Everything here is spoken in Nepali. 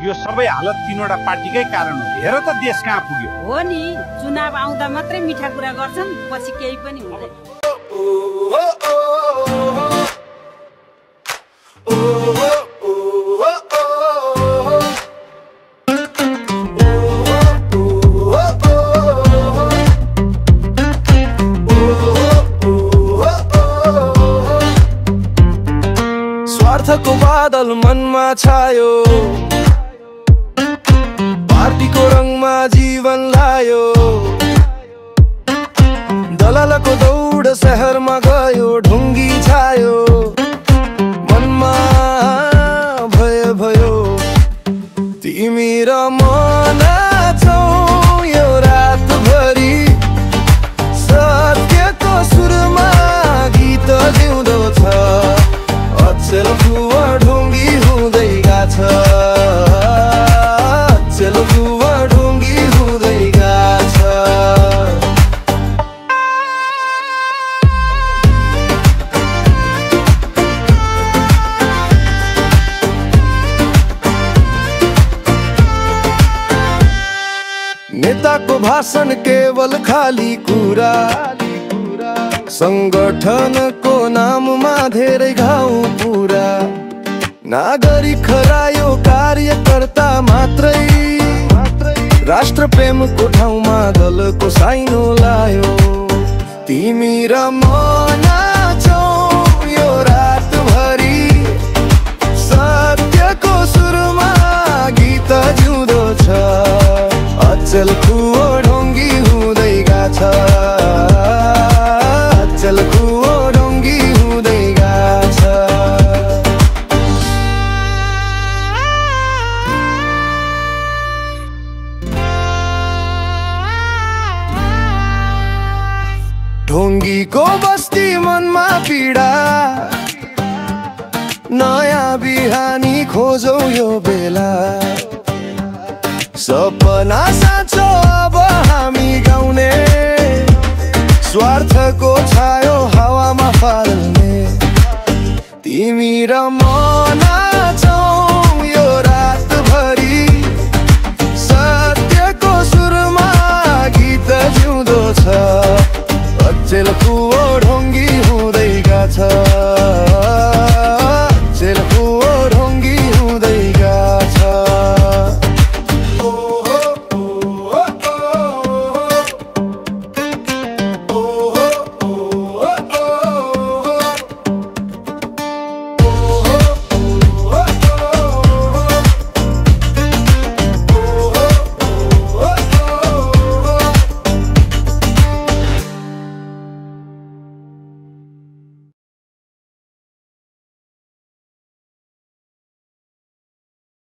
यो सबै हालत तीनवटा पार्टीकै कारण हो। हेर त देश कहाँ पुग्यो। हो नि, चुनाव आउँदा मात्रै मिठा कुरा गर्छन्, पछि केही पनि हुँदैन। स्वार्थको बादल मनमा छायो, पार्टीको रङमा जीवन लायो। दलालको दौड शहरमा गयो, ढुङ्गी छायो, मनमा भय भयो। तिमी र म नाचौ यो रातभरि, सत्यको सुरमा गीत जिउँदो छ। अचेल खुवा ढुङ्गी हुँदै गाछ, अचेल खुवा ढुङ्गी हुँदै गाछ। नेताको भाषण केवल खाली कुरा, संगठनको नाममा धेरै घाउ पुरा। नागरिक खरायो कार्यकर्ता मात्रै, राष्ट्र प्रेमको ठाउँमा दलको साइनो लायो। तिमी र म नाचौ यो रातभरि, सत्यको सुरमा गीत जिउँदो छ। अचेल खुवा ढुङ्गी हुँदै गाछ, अचेल खुवा ढुङ्गी हुँदै गाछ। ढुङ्गीको बस्ती मनमा पीडा, नयाँ बिहानी खोजौ यो बेला। सपना साँचो अब हामी गाउने, स्वार्थको छायो हावामा फाल्ने। तिमी र म नाचौ